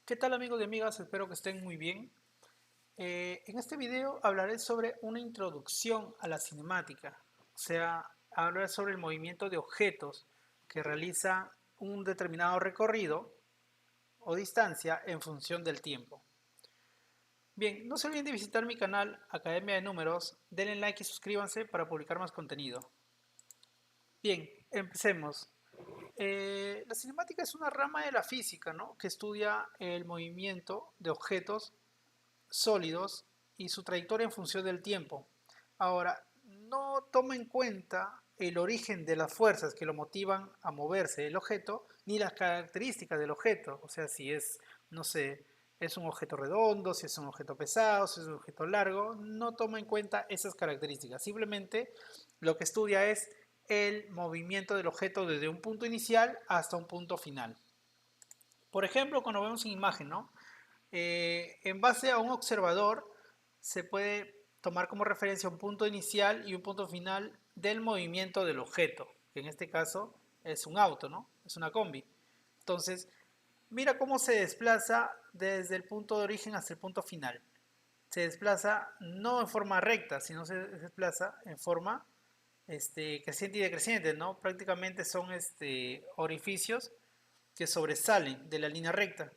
¿Qué tal amigos y amigas? Espero que estén muy bien. En este video hablaré sobre una introducción a la cinemática, o sea, hablaré sobre el movimiento de objetos que realizan un determinado recorrido o distancia en función del tiempo. Bien, no se olviden de visitar mi canal Academia de Números, denle like y suscríbanse para publicar más contenido. Bien, empecemos. La cinemática es una rama de la física, ¿no?, que estudia el movimiento de objetos sólidos y su trayectoria en función del tiempo. Ahora, no toma en cuenta el origen de las fuerzas que lo motivan a moverse el objeto, ni las características del objeto, o sea, si es, no sé, es un objeto redondo, si es un objeto pesado, si es un objeto largo, no toma en cuenta esas características, simplemente lo que estudia es el movimiento del objeto desde un punto inicial hasta un punto final. Por ejemplo, cuando vemos una imagen, ¿no? En base a un observador se puede tomar como referencia un punto inicial y un punto final del movimiento del objeto, que en este caso es un auto, ¿no? Es una combi. Entonces, mira cómo se desplaza desde el punto de origen hasta el punto final. Se desplaza no en forma recta, sino se desplaza en forma creciente y decreciente, ¿no? Prácticamente son orificios que sobresalen de la línea recta.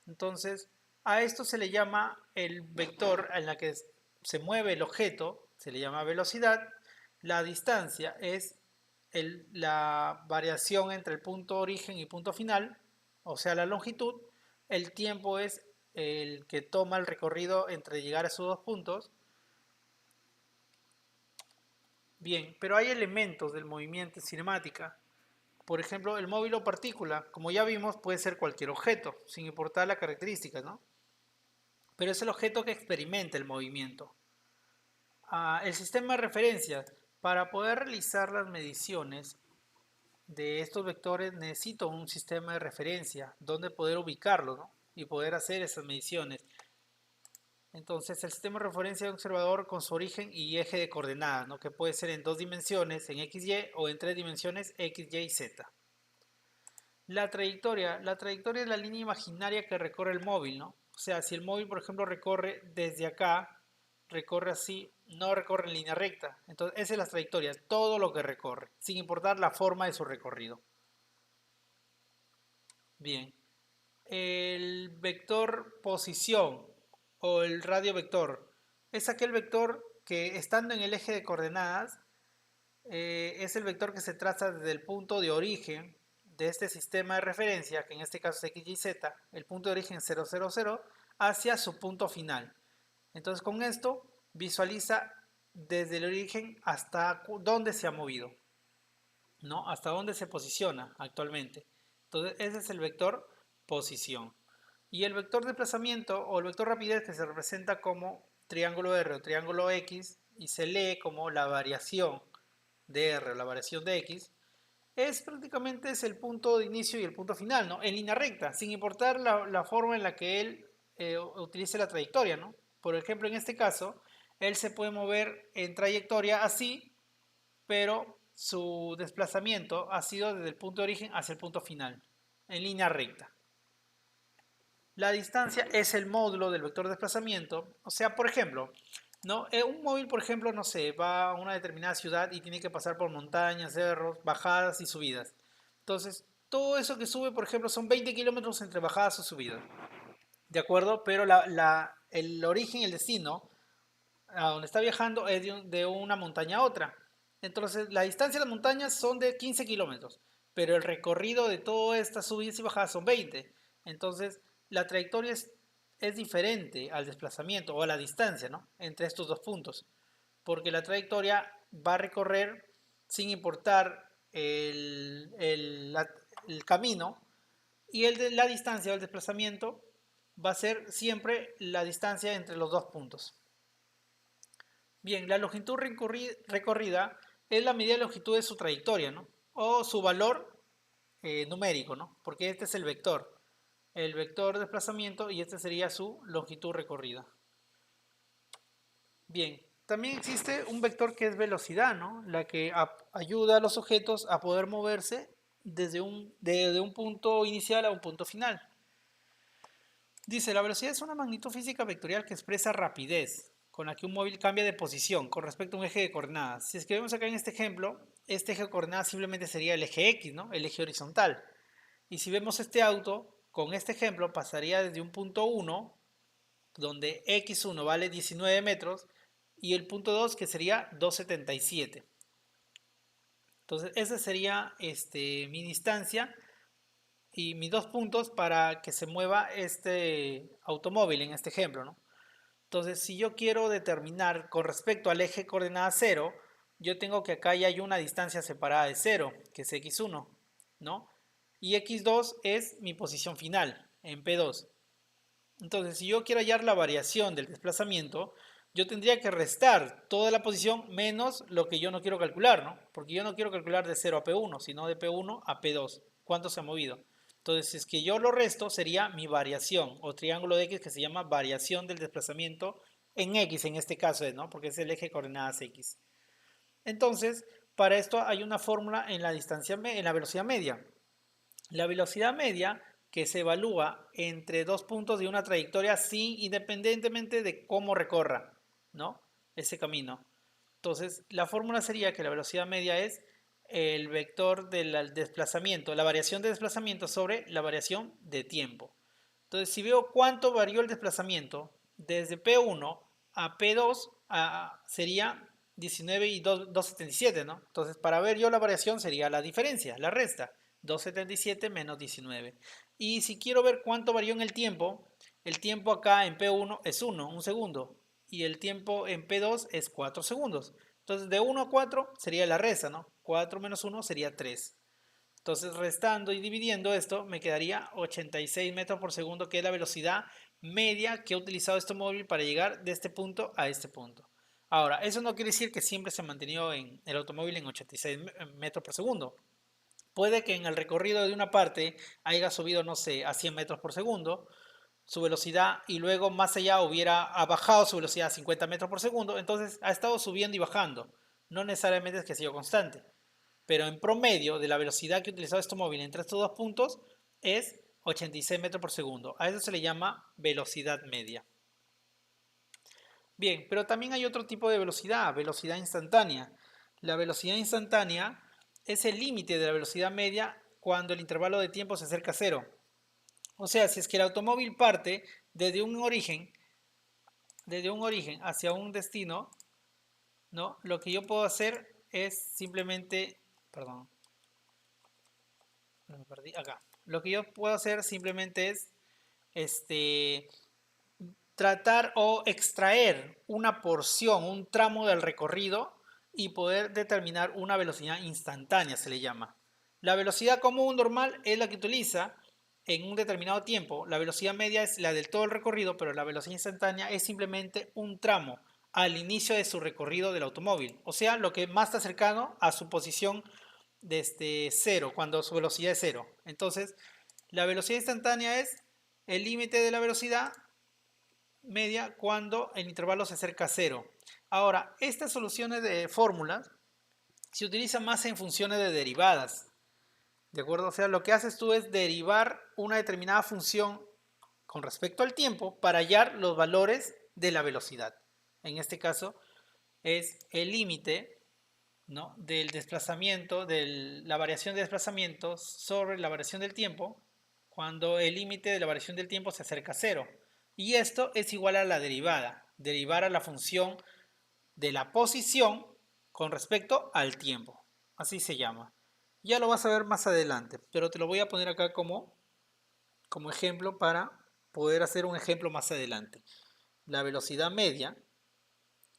Entonces, a esto se le llama el vector en la que se mueve el objeto, se le llama velocidad. La distancia es la variación entre el punto origen y punto final, o sea, la longitud. El tiempo es el que toma el recorrido entre llegar a esos dos puntos. Bien, pero hay elementos del movimiento en cinemática. Por ejemplo, el móvil o partícula, como ya vimos, puede ser cualquier objeto, sin importar las características, ¿no? Pero es el objeto que experimenta el movimiento. El sistema de referencia. Para poder realizar las mediciones de estos vectores necesito un sistema de referencia donde poder ubicarlo, ¿no?, y poder hacer esas mediciones. Entonces el sistema de referencia de un observador con su origen y eje de coordenadas, ¿no?, que puede ser en dos dimensiones, en x, y, o en tres dimensiones, x, y, z. La trayectoria es la línea imaginaria que recorre el móvil, ¿no? O sea, si el móvil, por ejemplo, recorre desde acá, recorre así, no recorre en línea recta. Entonces, esa es la trayectoria, todo lo que recorre, sin importar la forma de su recorrido. Bien. El vector posición o el radio vector es aquel vector que, estando en el eje de coordenadas, es el vector que se traza desde el punto de origen de este sistema de referencia, que en este caso es x, y, z, el punto de origen 0, 0, 0, hacia su punto final. Entonces con esto visualiza desde el origen hasta dónde se ha movido, ¿no? Hasta dónde se posiciona actualmente. Entonces ese es el vector posición. Y el vector desplazamiento o el vector rapidez, que se representa como triángulo R o triángulo X y se lee como la variación de R, la variación de X, prácticamente es el punto de inicio y el punto final, ¿no?, en línea recta, sin importar la forma en la que él utilice la trayectoria, ¿no? Por ejemplo, en este caso, él se puede mover en trayectoria así, pero su desplazamiento ha sido desde el punto de origen hacia el punto final, en línea recta. La distancia es el módulo del vector de desplazamiento. O sea, por ejemplo, ¿no? Un móvil, por ejemplo, no sé, va a una determinada ciudad y tiene que pasar por montañas, cerros, bajadas y subidas. Entonces, todo eso que sube, por ejemplo, son 20 kilómetros entre bajadas o subidas. ¿De acuerdo? Pero el origen y el destino a donde está viajando es de una montaña a otra. Entonces, la distancia de las montañas son de 15 kilómetros, pero el recorrido de todas estas subidas y bajadas son 20. Entonces, la trayectoria es diferente al desplazamiento o a la distancia, ¿no?, entre estos dos puntos, porque la trayectoria va a recorrer sin importar el camino, y la distancia o el desplazamiento va a ser siempre la distancia entre los dos puntos. Bien, la longitud recorrida es la medida de longitud de su trayectoria, ¿no?, o su valor numérico, ¿no?, porque este es el vector de desplazamiento, y este sería su longitud recorrida. Bien, también existe un vector que es velocidad, ¿no?, la que ayuda a los objetos a poder moverse desde un punto inicial a un punto final. Dice, la velocidad es una magnitud física vectorial que expresa rapidez con la que un móvil cambia de posición con respecto a un eje de coordenadas. Si es que vemos acá en este ejemplo, este eje de coordenadas simplemente sería el eje X, ¿no? El eje horizontal. Y si vemos este auto, con este ejemplo pasaría desde un punto 1, donde x1 vale 19 metros, y el punto 2 que sería 2,77. Entonces esa sería mi distancia y mis 2 puntos para que se mueva este automóvil en este ejemplo, ¿no? Entonces, si yo quiero determinar con respecto al eje coordenada 0, yo tengo que acá ya hay una distancia separada de 0, que es x1, ¿no? Y x2 es mi posición final, en P2. Entonces, si yo quiero hallar la variación del desplazamiento, yo tendría que restar toda la posición menos lo que yo no quiero calcular, ¿no? Porque yo no quiero calcular de 0 a P1, sino de P1 a P2. ¿Cuánto se ha movido? Entonces, si es que yo lo resto, sería mi variación, o triángulo de X, que se llama variación del desplazamiento en X, en este caso, ¿no? Porque es el eje de coordenadas X. Entonces, para esto hay una fórmula en la distancia, en la velocidad media. La velocidad media que se evalúa entre 2 puntos de una trayectoria sin independientemente de cómo recorra, ¿no? Ese camino. Entonces, la fórmula sería que la velocidad media es el vector del desplazamiento, la variación de desplazamiento sobre la variación de tiempo. Entonces, si veo cuánto varió el desplazamiento desde P1 a P2, sería 19 y 2,77, ¿no? Entonces, para ver yo la variación sería la diferencia, la resta, 2,77 menos 19. Y si quiero ver cuánto varió en el tiempo acá en P1 es 1, un segundo, y el tiempo en P2 es 4 segundos. Entonces, de 1 a 4 sería la resta, ¿no? 4 menos 1 sería 3. Entonces, restando y dividiendo esto, me quedaría 86 metros por segundo, que es la velocidad media que ha utilizado este móvil para llegar de este punto a este punto. Ahora, eso no quiere decir que siempre se ha mantenido en el automóvil en 86 metros por segundo. Puede que en el recorrido de una parte haya subido, no sé, a 100 metros por segundo su velocidad y luego más allá ha bajado su velocidad a 50 metros por segundo, entonces ha estado subiendo y bajando. No necesariamente es que ha sido constante, pero en promedio de la velocidad que ha utilizado este móvil entre estos 2 puntos es 86 metros por segundo. A eso se le llama velocidad media. Bien, pero también hay otro tipo de velocidad, velocidad instantánea. La velocidad instantánea es el límite de la velocidad media cuando el intervalo de tiempo se acerca a cero. O sea, si es que el automóvil parte desde un origen hacia un destino, ¿no? Lo que yo puedo hacer es simplemente, perdón, me perdí acá. Lo que yo puedo hacer simplemente es este, tratar o extraer una porción, un tramo del recorrido y poder determinar una velocidad instantánea, se le llama. La velocidad común normal es la que utiliza en un determinado tiempo. La velocidad media es la del todo el recorrido, pero la velocidad instantánea es simplemente un tramo al inicio de su recorrido del automóvil. O sea, lo que más está cercano a su posición desde cero, cuando su velocidad es cero. Entonces, la velocidad instantánea es el límite de la velocidad media cuando el intervalo se acerca a cero. Ahora, estas soluciones de fórmulas se utilizan más en funciones de derivadas, ¿de acuerdo? O sea, lo que haces tú es derivar una determinada función con respecto al tiempo para hallar los valores de la velocidad. En este caso es el límite, ¿no?, del desplazamiento, de la variación de desplazamiento sobre la variación del tiempo, cuando el límite de la variación del tiempo se acerca a cero. Y esto es igual a la derivada, derivar a la función de la posición con respecto al tiempo. Así se llama. Ya lo vas a ver más adelante, pero te lo voy a poner acá como ejemplo para poder hacer un ejemplo más adelante. La velocidad media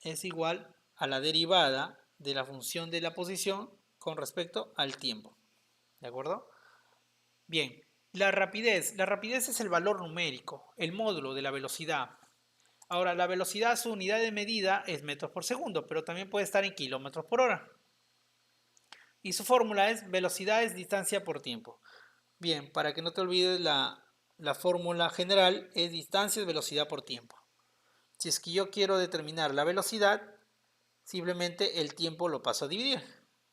es igual a la derivada de la función de la posición con respecto al tiempo. ¿De acuerdo? Bien, la rapidez. La rapidez es el valor numérico, el módulo de la velocidad. Ahora, la velocidad, su unidad de medida es metros por segundo, pero también puede estar en kilómetros por hora. Y su fórmula es velocidad es distancia por tiempo. Bien, para que no te olvides, la fórmula general es distancia es velocidad por tiempo. Si es que yo quiero determinar la velocidad, simplemente el tiempo lo paso a dividir.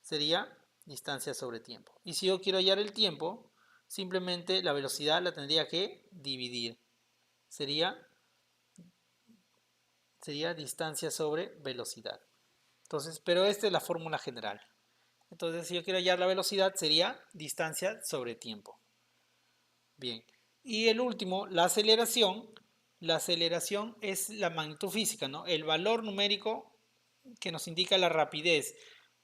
Sería distancia sobre tiempo. Y si yo quiero hallar el tiempo, simplemente la velocidad la tendría que dividir. sería distancia sobre velocidad. Entonces, pero esta es la fórmula general. Entonces, si yo quiero hallar la velocidad, sería distancia sobre tiempo. Bien. Y el último, la aceleración. La aceleración es la magnitud física, ¿no? El valor numérico que nos indica la rapidez.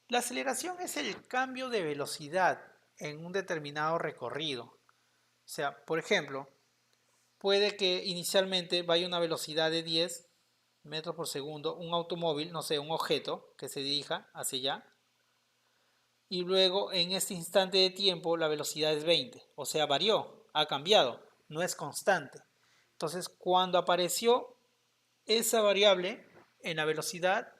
La aceleración es el cambio de velocidad en un determinado recorrido. O sea, por ejemplo, puede que inicialmente vaya a una velocidad de 10 metros por segundo, un automóvil, no sé, un objeto que se dirija hacia allá, y luego en este instante de tiempo la velocidad es 20, o sea, varió, ha cambiado, no es constante. Entonces, cuando apareció esa variable en la velocidad,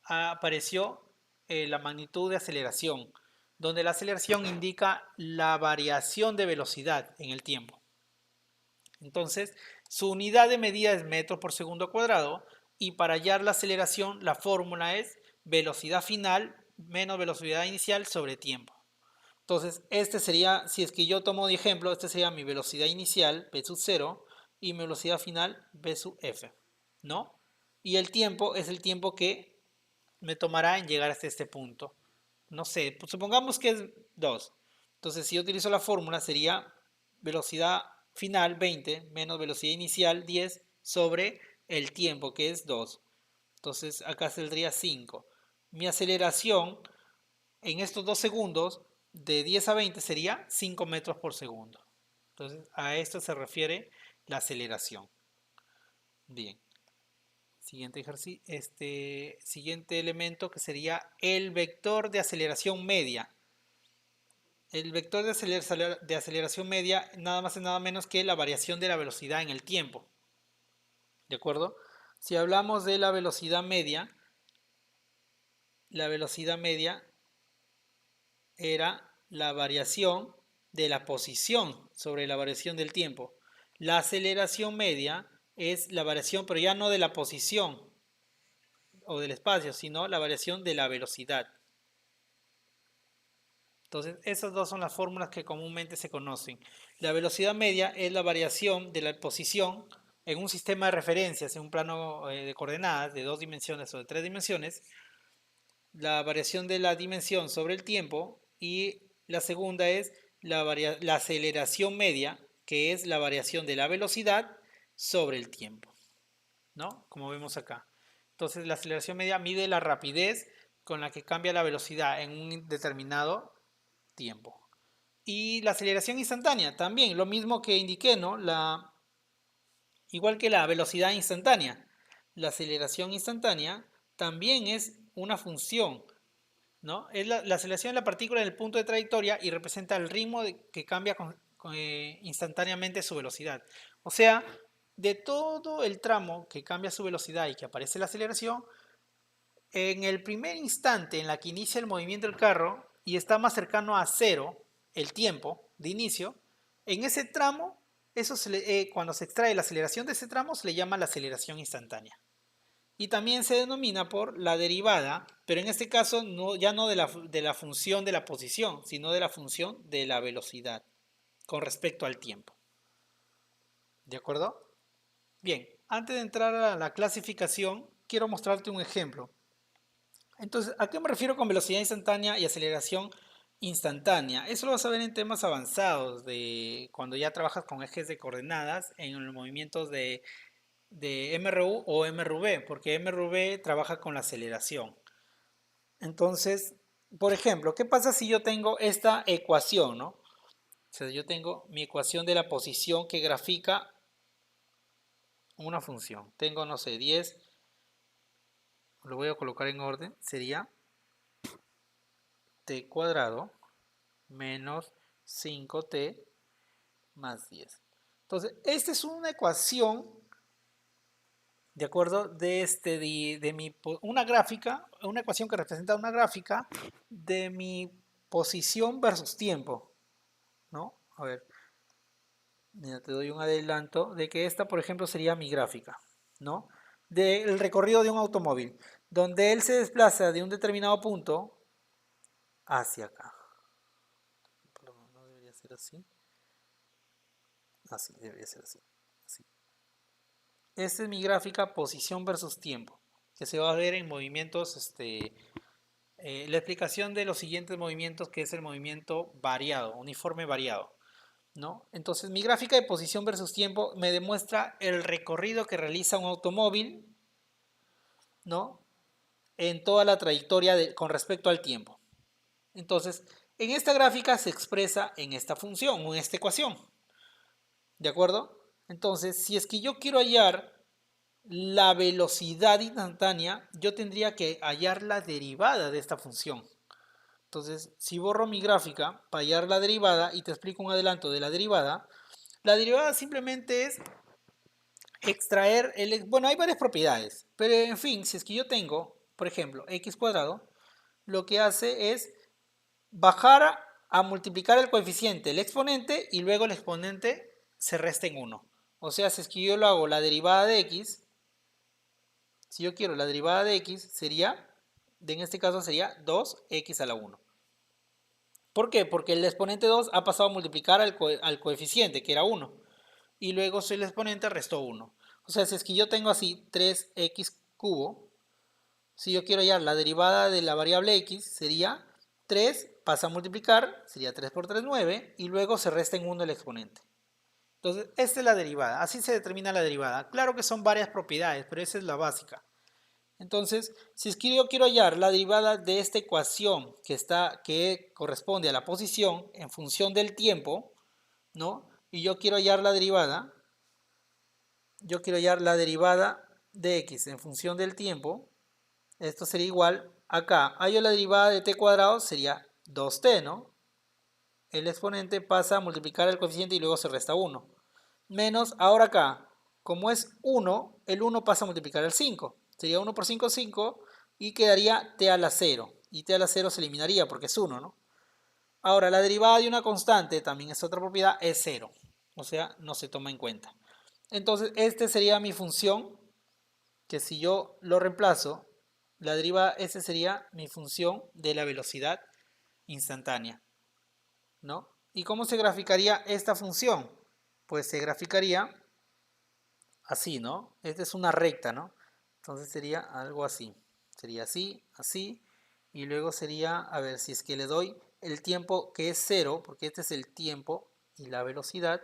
apareció la magnitud de aceleración, donde la aceleración indica la variación de velocidad en el tiempo. Entonces, su unidad de medida es metros por segundo cuadrado y para hallar la aceleración, la fórmula es velocidad final menos velocidad inicial sobre tiempo. Entonces, este sería, si es que yo tomo de ejemplo, este sería mi velocidad inicial, v sub 0, y mi velocidad final, v sub f, ¿no? Y el tiempo es el tiempo que me tomará en llegar hasta este punto. No sé, pues supongamos que es 2. Entonces, si yo utilizo la fórmula, sería velocidad final 20 menos velocidad inicial 10 sobre el tiempo, que es 2. Entonces, acá saldría 5. Mi aceleración en estos 2 segundos, de 10 a 20, sería 5 metros por segundo. Entonces, a esto se refiere la aceleración. Bien. Siguiente ejercicio, siguiente elemento que sería el vector de aceleración media. El vector de aceleración media nada más y nada menos que la variación de la velocidad en el tiempo. ¿De acuerdo? Si hablamos de la velocidad media era la variación de la posición sobre la variación del tiempo. La aceleración media es la variación, pero ya no de la posición o del espacio, sino la variación de la velocidad. Entonces, esas dos son las fórmulas que comúnmente se conocen. La velocidad media es la variación de la posición en un sistema de referencias, en un plano de coordenadas de 2 dimensiones o de 3 dimensiones, la variación de la dimensión sobre el tiempo, y la segunda es la aceleración media, que es la variación de la velocidad sobre el tiempo, ¿no? Como vemos acá. Entonces, la aceleración media mide la rapidez con la que cambia la velocidad en un determinado tiempo. Y la aceleración instantánea, también lo mismo que indiqué, ¿no? Igual que la velocidad instantánea. La aceleración instantánea también es una función, ¿no? Es la aceleración de la partícula en el punto de trayectoria y representa el ritmo que cambia instantáneamente su velocidad. O sea, de todo el tramo que cambia su velocidad y que aparece la aceleración, en el primer instante en la que inicia el movimiento del carro y está más cercano a cero el tiempo de inicio, en ese tramo, cuando se extrae la aceleración de ese tramo, se le llama la aceleración instantánea. Y también se denomina por la derivada, pero en este caso ya no de la función de la posición, sino de la función de la velocidad con respecto al tiempo. ¿De acuerdo? Bien, antes de entrar a la clasificación, quiero mostrarte un ejemplo. Entonces, ¿a qué me refiero con velocidad instantánea y aceleración instantánea? Eso lo vas a ver en temas avanzados, de cuando ya trabajas con ejes de coordenadas en los movimientos de MRU o MRV, porque MRV trabaja con la aceleración. Entonces, por ejemplo, ¿qué pasa si yo tengo esta ecuación, ¿no? O sea, yo tengo mi ecuación de la posición que grafica una función. Tengo, no sé, 10, lo voy a colocar en orden, sería t cuadrado menos 5t más 10. Entonces, esta es una ecuación, de acuerdo, una gráfica, una ecuación que representa una gráfica de mi posición versus tiempo, ¿no? A ver, mira, te doy un adelanto de que esta, por ejemplo, sería mi gráfica, ¿no? Del recorrido de un automóvil, donde él se desplaza de un determinado punto hacia acá. No debería ser así. Así, debería ser así. Así. esta es mi gráfica posición versus tiempo, que se va a ver en movimientos, la explicación de los siguientes movimientos, que es el movimiento variado, uniforme variado, ¿no? Entonces, mi gráfica de posición versus tiempo me demuestra el recorrido que realiza un automóvil, ¿no? En toda la trayectoria con respecto al tiempo. Entonces, en esta gráfica se expresa en esta función o en esta ecuación. ¿De acuerdo? Entonces, si es que yo quiero hallar la velocidad instantánea, yo tendría que hallar la derivada de esta función. Entonces, si borro mi gráfica para hallar la derivada y te explico un adelanto de la derivada simplemente es extraer bueno, hay varias propiedades, pero en fin, si es que yo tengo, por ejemplo, x cuadrado, lo que hace es bajar a multiplicar el coeficiente, el exponente, y luego el exponente se resta en 1. O sea, si es que yo lo hago la derivada de x, si yo quiero la derivada de x, en este caso sería 2x a la 1. ¿Por qué? Porque el exponente 2 ha pasado a multiplicar al coeficiente, que era 1. Y luego el exponente restó 1. O sea, si es que yo tengo así 3x cubo, si yo quiero hallar la derivada de la variable x, sería 3 pasa a multiplicar, sería 3 por 3, 9, y luego se resta en 1 el exponente. Entonces, esta es la derivada, así se determina la derivada. Claro que son varias propiedades, pero esa es la básica. Entonces, si es que yo quiero hallar la derivada de esta ecuación que corresponde a la posición en función del tiempo, ¿no? Y yo quiero hallar la derivada, de x en función del tiempo, esto sería igual, acá, hallo la derivada de t cuadrado, sería 2t, ¿no? El exponente pasa a multiplicar el coeficiente y luego se resta 1. Menos, ahora acá, como es 1, el 1 pasa a multiplicar el 5. Sería 1 por 5, 5, y quedaría t a la 0. Y t a la 0 se eliminaría porque es 1, ¿no? Ahora, la derivada de una constante, también es otra propiedad, es 0. O sea, no se toma en cuenta. Entonces, esta sería mi función, que si yo lo reemplazo, la derivada, esa sería mi función de la velocidad instantánea, ¿no? ¿Y cómo se graficaría esta función? Pues se graficaría así, ¿no? Esta es una recta, ¿no? Entonces sería algo así. Sería así, así. Y luego sería, a ver, si es que le doy el tiempo que es 0, porque este es el tiempo y la velocidad.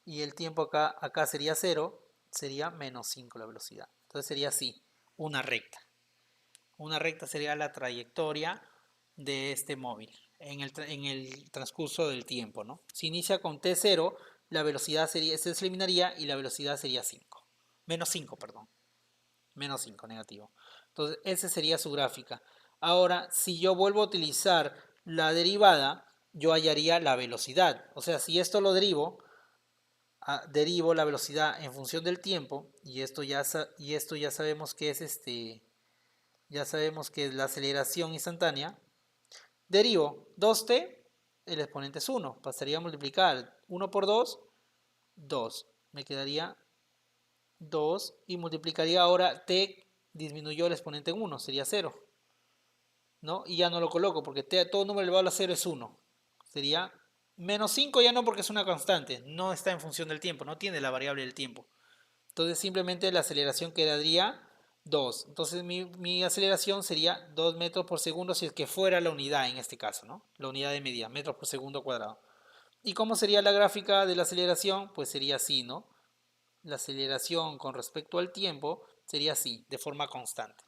Y el tiempo acá sería 0, sería menos 5 la velocidad. Entonces sería así, una recta. Una recta sería la trayectoria de este móvil en el transcurso del tiempo, ¿no? Si inicia con t0, la velocidad se eliminaría y la velocidad sería 5. Menos 5, perdón. Menos 5, negativo. Entonces, esa sería su gráfica. Ahora, si yo vuelvo a utilizar la derivada, yo hallaría la velocidad. O sea, si esto lo derivo la velocidad en función del tiempo, y esto ya sabemos que es ya sabemos que es la aceleración instantánea. Derivo 2t, el exponente es 1. Pasaría a multiplicar 1 por 2, 2. Me quedaría 2 y multiplicaría ahora t, disminuyó el exponente en 1, sería 0. ¿No? Y ya no lo coloco porque todo número elevado a 0 es 1. Sería menos 5, ya no, porque es una constante, no está en función del tiempo, no tiene la variable del tiempo. Entonces simplemente la aceleración quedaría 2. Entonces mi aceleración sería 2 metros por segundo si es que fuera la unidad en este caso, ¿no? La unidad de medida, metros por segundo cuadrado. ¿Y cómo sería la gráfica de la aceleración? Pues sería así, ¿no? La aceleración con respecto al tiempo sería así, de forma constante.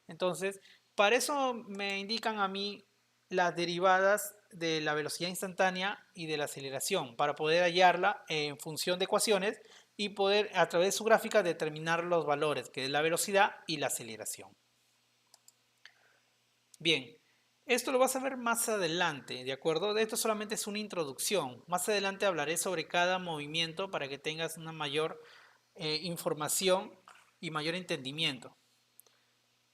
Entonces, para eso me indican a mí las derivadas de la velocidad instantánea y de la aceleración, para poder hallarla en función de ecuaciones y poder a través de su gráfica determinar los valores, que es la velocidad y la aceleración. Bien, esto lo vas a ver más adelante, ¿de acuerdo? Esto solamente es una introducción. Más adelante hablaré sobre cada movimiento para que tengas una mayor información y mayor entendimiento.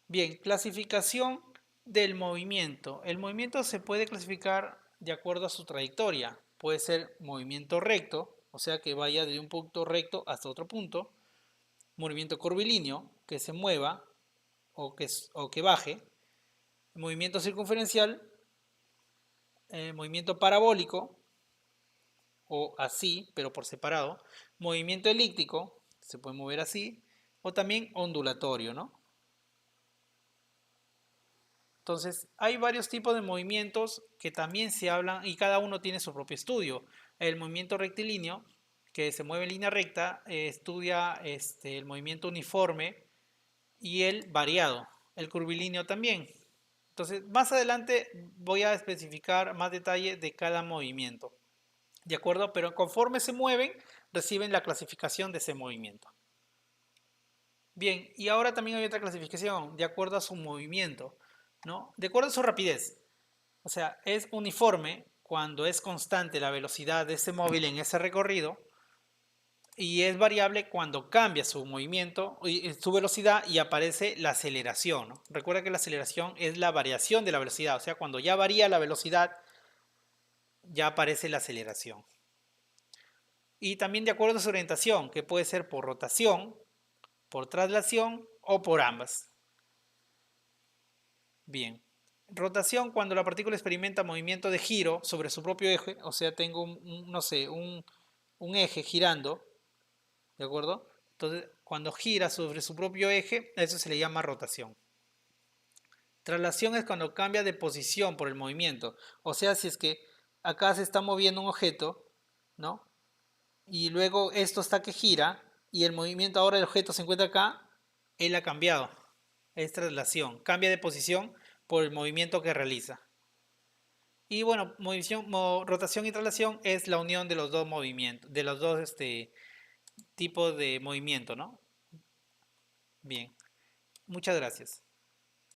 Bien, clasificación del movimiento. El movimiento se puede clasificar de acuerdo a su trayectoria. Puede ser movimiento recto, o sea que vaya de un punto recto hasta otro punto. Movimiento curvilíneo, que se mueva o que baje. Movimiento circunferencial, movimiento parabólico, o así, pero por separado. Movimiento elíptico, se puede mover así, o también ondulatorio, ¿no? Entonces, hay varios tipos de movimientos que también se hablan y cada uno tiene su propio estudio. El movimiento rectilíneo, que se mueve en línea recta, estudia el movimiento uniforme y el variado, el curvilíneo también. Entonces, más adelante voy a especificar más detalle de cada movimiento, ¿de acuerdo? Pero conforme se mueven, reciben la clasificación de ese movimiento. Bien, y ahora también hay otra clasificación, de acuerdo a su movimiento, ¿no? De acuerdo a su rapidez. O sea, es uniforme cuando es constante la velocidad de ese móvil en ese recorrido y es variable cuando cambia su movimiento, su velocidad y aparece la aceleración, ¿no? Recuerda que la aceleración es la variación de la velocidad, o sea, cuando ya varía la velocidad, ya aparece la aceleración. Y también de acuerdo a su orientación, que puede ser por rotación, por traslación o por ambas. Bien. Rotación cuando la partícula experimenta movimiento de giro sobre su propio eje, o sea, tengo no sé, un eje girando, ¿de acuerdo? Entonces, cuando gira sobre su propio eje, eso se le llama rotación. Traslación es cuando cambia de posición por el movimiento. O sea, si es que acá se está moviendo un objeto, ¿no? Y luego esto está que gira y el movimiento ahora el objeto se encuentra acá, él ha cambiado. Es traslación. Cambia de posición por el movimiento que realiza. Y bueno, rotación y traslación es la unión de los dos movimientos, de los dos tipos de movimiento, ¿no? Bien, muchas gracias.